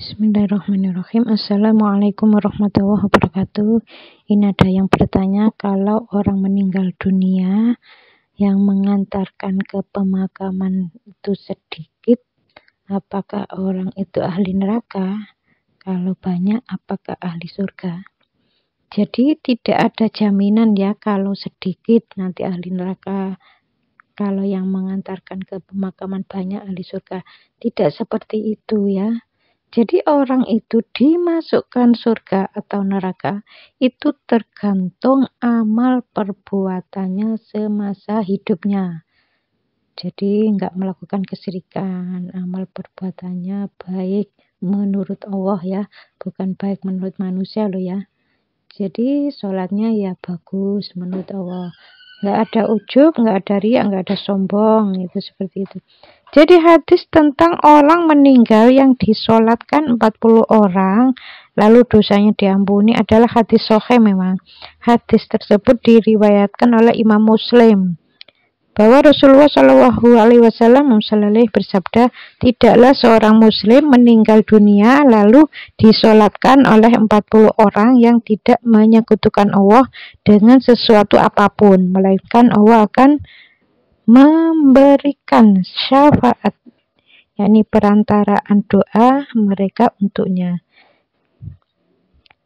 Bismillahirrahmanirrahim. Assalamualaikum warahmatullahi wabarakatuh. Ini ada yang bertanya, kalau orang meninggal dunia yang mengantarkan ke pemakaman itu sedikit, apakah orang itu ahli neraka? Kalau banyak, apakah ahli surga? Jadi tidak ada jaminan ya, kalau sedikit nanti ahli neraka. Kalau yang mengantarkan ke pemakaman banyak ahli surga. Tidak seperti itu ya. Jadi orang itu dimasukkan surga atau neraka itu tergantung amal perbuatannya semasa hidupnya. Jadi enggak melakukan kesyirikan, amal perbuatannya baik menurut Allah ya, bukan baik menurut manusia loh ya. Jadi sholatnya ya bagus menurut Allah. Enggak ada ujub, enggak ada riya, enggak ada sombong, itu seperti itu. Jadi hadis tentang orang meninggal yang disolatkan 40 orang lalu dosanya diampuni adalah hadis sahih memang. Hadis tersebut diriwayatkan oleh Imam Muslim. Bahwa Rasulullah Shallallahu Alaihi Wasallam bersabda, tidaklah seorang muslim meninggal dunia lalu disolatkan oleh 40 orang yang tidak menyekutukan Allah dengan sesuatu apapun, melainkan Allah akan memberikan syafaat, yakni perantaraan doa mereka untuknya.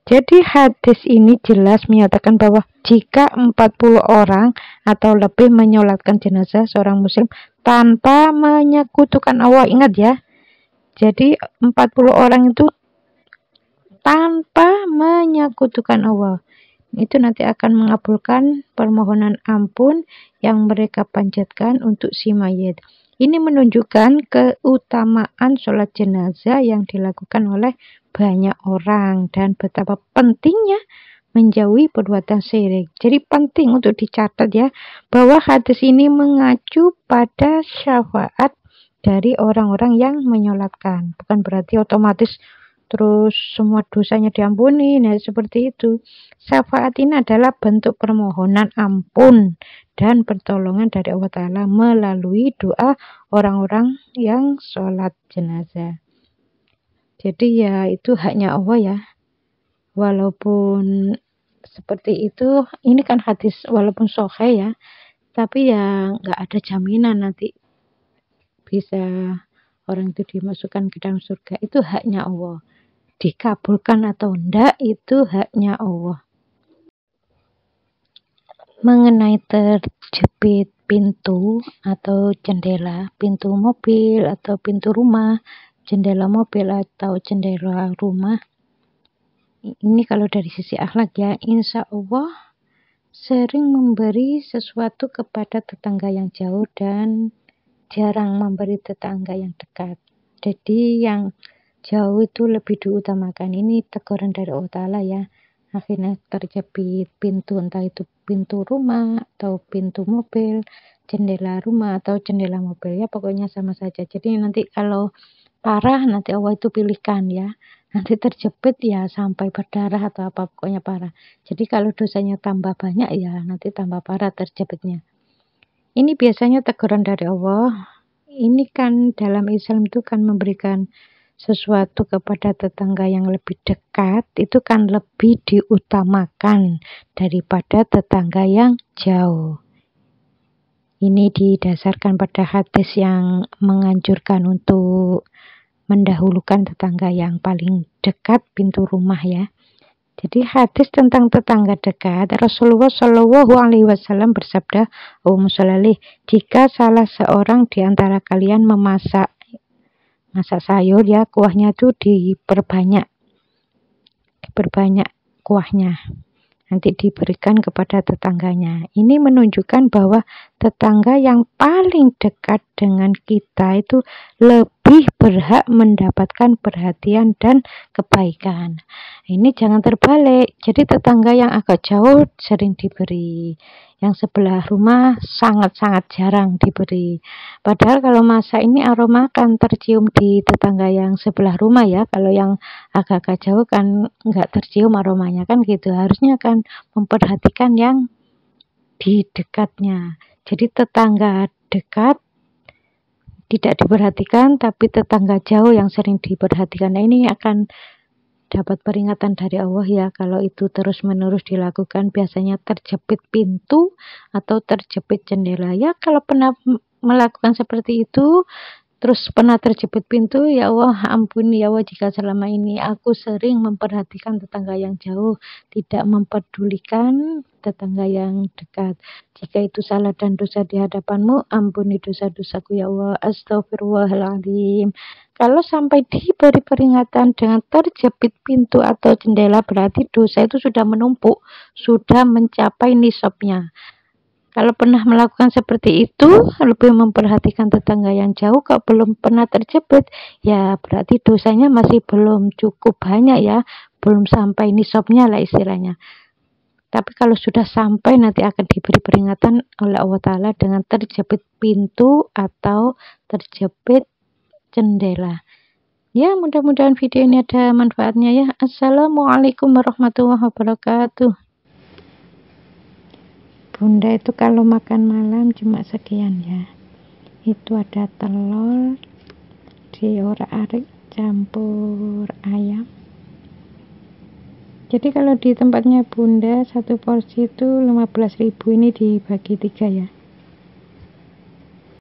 Jadi hadis ini jelas menyatakan bahwa jika 40 orang atau lebih menyolatkan jenazah seorang muslim tanpa menyekutukan Allah, ingat ya. Jadi 40 orang itu tanpa menyekutukan Allah, itu nanti akan mengabulkan permohonan ampun yang mereka panjatkan untuk si mayit. Ini menunjukkan keutamaan sholat jenazah yang dilakukan oleh banyak orang dan betapa pentingnya menjauhi perbuatan syirik. Jadi penting untuk dicatat ya, bahwa hadis ini mengacu pada syafaat dari orang-orang yang menyolatkan. Bukan berarti otomatis terus semua dosanya diampuni. Nah, seperti itu. Syafaat ini adalah bentuk permohonan ampun dan pertolongan dari Allah Ta'ala melalui doa orang-orang yang sholat jenazah. Jadi ya itu haknya Allah ya. Walaupun seperti itu, ini kan hadis walaupun sahih ya, tapi ya nggak ada jaminan nanti bisa orang itu dimasukkan ke dalam surga. Itu haknya Allah. Dikabulkan atau enggak itu haknya Allah. Mengenai terjepit pintu atau jendela, pintu mobil atau pintu rumah, jendela mobil atau jendela rumah, ini kalau dari sisi akhlak ya, insya Allah sering memberi sesuatu kepada tetangga yang jauh dan jarang memberi tetangga yang dekat. Jadi yang jauh itu lebih diutamakan. Ini teguran dari Allah Ta'ala ya. Akhirnya terjepit pintu, entah itu pintu rumah atau pintu mobil, jendela rumah atau jendela mobil ya, pokoknya sama saja. Jadi nanti kalau parah nanti Allah itu pilihkan ya. Nanti terjepit ya sampai berdarah atau apa, pokoknya parah. Jadi kalau dosanya tambah banyak ya nanti tambah parah terjepitnya. Ini biasanya teguran dari Allah. Ini kan dalam Islam itu kan memberikan sesuatu kepada tetangga yang lebih dekat itu kan lebih diutamakan daripada tetangga yang jauh. Ini didasarkan pada hadis yang menganjurkan untuk mendahulukan tetangga yang paling dekat pintu rumah ya. Jadi hadis tentang tetangga dekat, Rasulullah Shallallahu Alaihi Wasallam bersabda, jika salah seorang di antara kalian memasak sayur ya, kuahnya itu diperbanyak kuahnya, nanti diberikan kepada tetangganya. Ini menunjukkan bahwa tetangga yang paling dekat dengan kita itu lebih berhak mendapatkan perhatian dan kebaikan. Ini jangan terbalik. Jadi tetangga yang agak jauh sering diberi, yang sebelah rumah sangat-sangat jarang diberi. Padahal kalau masak ini aroma kan tercium di tetangga yang sebelah rumah ya. Kalau yang agak-agak jauh kan nggak tercium aromanya kan gitu. Harusnya kan memperhatikan yang di dekatnya. Jadi tetangga dekat tidak diperhatikan, tapi tetangga jauh yang sering diperhatikan. Nah, ini akan dapat peringatan dari Allah ya, kalau itu terus-menerus dilakukan, biasanya terjepit pintu atau terjepit jendela. Ya, kalau pernah melakukan seperti itu, terus pernah terjepit pintu, ya Allah ampuni ya Allah jika selama ini aku sering memperhatikan tetangga yang jauh, tidak mempedulikan tetangga yang dekat. Jika itu salah dan dosa di hadapanmu, ampuni dosa-dosaku ya Allah. Astagfirullahaladzim. Kalau sampai diberi peringatan dengan terjepit pintu atau jendela, berarti dosa itu sudah menumpuk, sudah mencapai nisabnya. Kalau pernah melakukan seperti itu, lebih memperhatikan tetangga yang jauh, kalau belum pernah terjepit, ya berarti dosanya masih belum cukup banyak ya, belum sampai nisabnya lah istilahnya. Tapi kalau sudah sampai, nanti akan diberi peringatan oleh Allah Ta'ala dengan terjepit pintu atau terjepit jendela. Ya, mudah-mudahan video ini ada manfaatnya ya. Assalamualaikum warahmatullahi wabarakatuh. Bunda itu kalau makan malam cuma sekian ya. Itu ada telur diorak-arik campur ayam. Jadi kalau di tempatnya Bunda satu porsi itu 15.000, ini dibagi 3 ya.